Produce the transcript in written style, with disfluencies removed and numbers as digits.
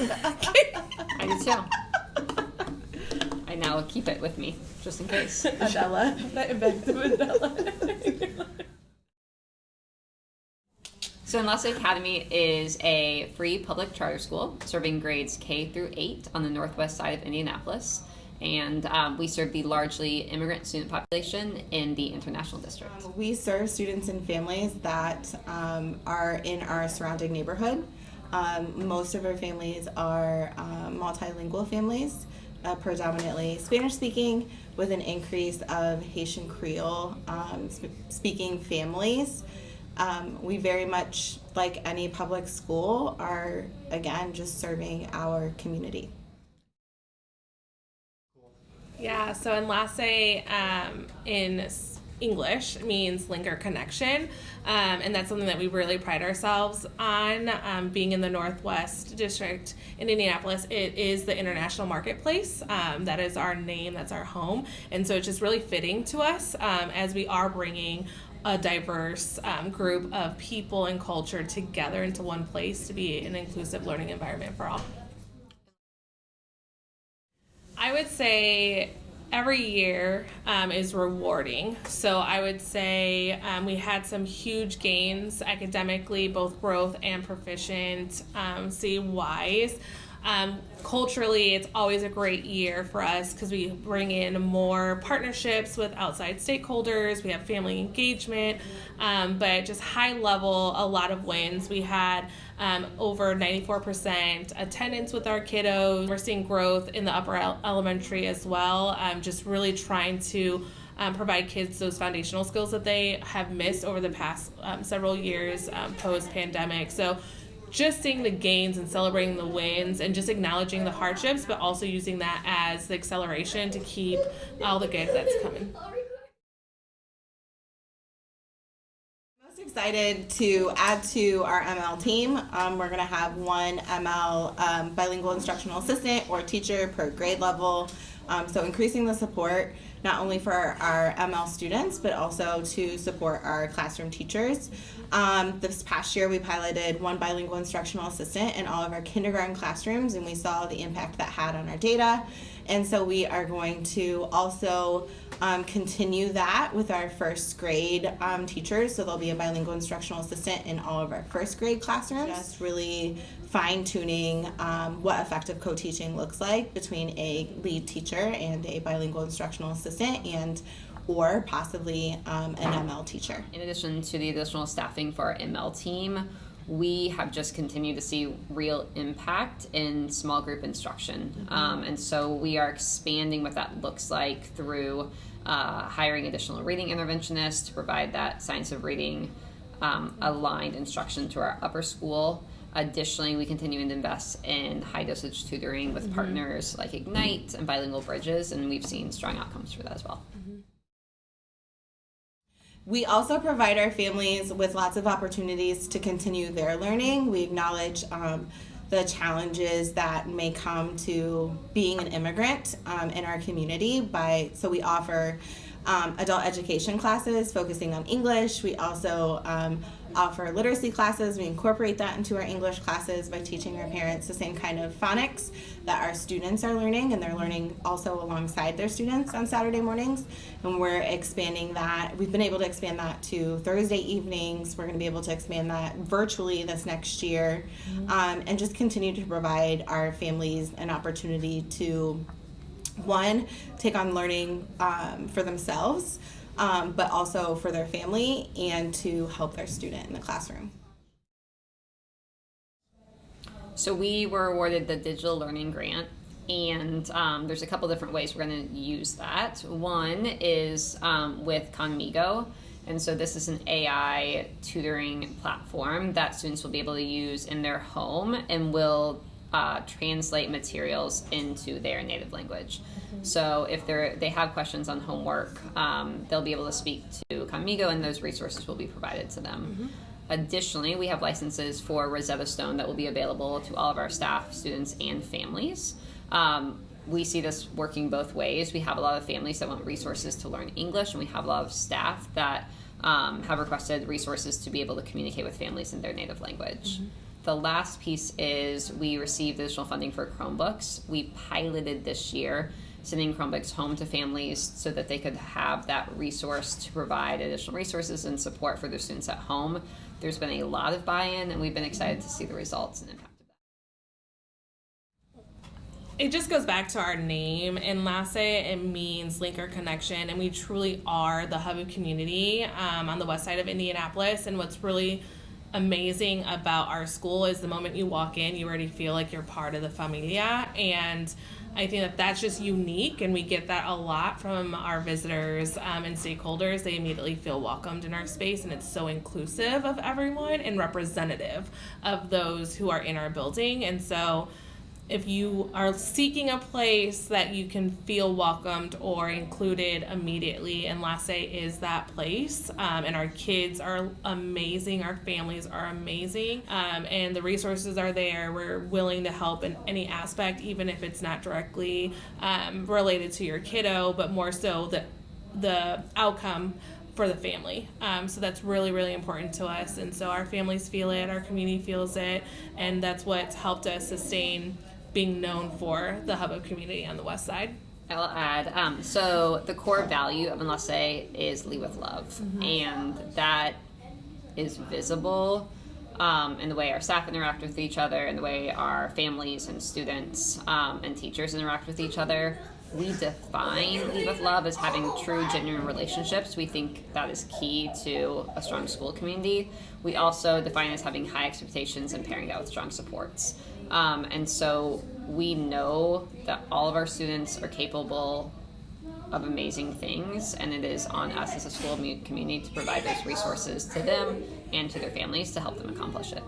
I do too. I now keep it with me, just in case. Adela. So Enlace Academy is a free public charter school serving grades K through 8 on the northwest side of Indianapolis. And we serve the largely immigrant student population in the International District. We serve students and families that are in our surrounding neighborhood. Most of our families are multilingual families, predominantly Spanish-speaking, with an increase of Haitian Creole speaking families. We very much, like any public school, are, again, just serving our community. Yeah, so Enlace in English means link or connection, and that's something that we really pride ourselves on. Being in the Northwest District in Indianapolis, it is the international marketplace. That is our name, that's our home, and so it's just really fitting to us as we are bringing a diverse group of people and culture together into one place to be an inclusive learning environment for all. I would say every year is rewarding. So I would say we had some huge gains academically, both growth and proficiency-wise. Culturally, it's always a great year for us because we bring in more partnerships with outside stakeholders. We have family engagement, but just high level, a lot of wins. We had over 94% attendance with our kiddos. We're seeing growth in the upper elementary as well, just really trying to provide kids those foundational skills that they have missed over the past several years post-pandemic. So just seeing the gains and celebrating the wins and just acknowledging the hardships, but also using that as the acceleration to keep all the good that's coming. Most excited to add to our ML team. We're going to have one ML bilingual instructional assistant or teacher per grade level. So increasing the support not only for our ML students, but also to support our classroom teachers. This past year, we piloted one bilingual instructional assistant in all of our kindergarten classrooms, and we saw the impact that had on our data. And so we are going to also continue that with our first grade teachers. So there'll be a bilingual instructional assistant in all of our first grade classrooms. Just really fine-tuning what effective co-teaching looks like between a lead teacher and a bilingual instructional assistant, and or possibly an ML teacher. In addition to the additional staffing for our ML team, we have just continued to see real impact in small group instruction. And so we are expanding what that looks like through hiring additional reading interventionists to provide that science of reading aligned instruction to our upper school. Additionally, we continue to invest in high dosage tutoring with partners like Ignite and Bilingual Bridges, and we've seen strong outcomes for that as well. We also provide our families with lots of opportunities to continue their learning. We acknowledge the challenges that may come to being an immigrant in our community. So we offer adult education classes focusing on English. We also offer literacy classes. We incorporate that into our English classes by teaching our parents the same kind of phonics that our students are learning, and they're learning also alongside their students on Saturday mornings. And we're expanding that. We've been able to expand that to Thursday evenings. We're going to be able to expand that virtually this next year, and just continue to provide our families an opportunity to, one, take on learning for themselves, but also for their family, and to help their student in the classroom. So we were awarded the Digital Learning Grant, and there's a couple different ways we're going to use that. One is with Conmigo, and so this is an AI tutoring platform that students will be able to use in their home and will translate materials into their native language. So if they have questions on homework, they'll be able to speak to Conmigo, and those resources will be provided to them. Additionally, we have licenses for Rosetta Stone that will be available to all of our staff, students, and families. We see this working both ways. We have a lot of families that want resources to learn English, and we have a lot of staff that have requested resources to be able to communicate with families in their native language. the last piece is we received additional funding for Chromebooks. We piloted this year sending Chromebooks home to families so that they could have that resource to provide additional resources and support for their students at home. There's been a lot of buy-in, and we've been excited to see the results and impact of that. It just goes back to our name. Enlace, it means link or connection, and we truly are the hub of community on the west side of Indianapolis. And what's really amazing about our school is the moment you walk in, you already feel like you're part of the familia, and I think that that's just unique, and we get that a lot from our visitors and stakeholders. They immediately feel welcomed in our space, and it's so inclusive of everyone and representative of those who are in our building. And so if you are seeking a place that you can feel welcomed or included immediately, Enlace is that place. And our kids are amazing, our families are amazing, and the resources are there. We're willing to help in any aspect, even if it's not directly related to your kiddo, but more so the outcome for the family. So that's really, really important to us. And so our families feel it, our community feels it, and that's what's helped us sustain being known for the hub of community on the west side. I'll add, so the core value of Enlace is lead with love, and that is visible in the way our staff interact with each other, in the way our families and students and teachers interact with each other. We define lead with love as having true, genuine relationships. We think that is key to a strong school community. We also define it as having high expectations and pairing that with strong supports. And so we know that all of our students are capable of amazing things, and it is on us as a school community to provide those resources to them and to their families to help them accomplish it.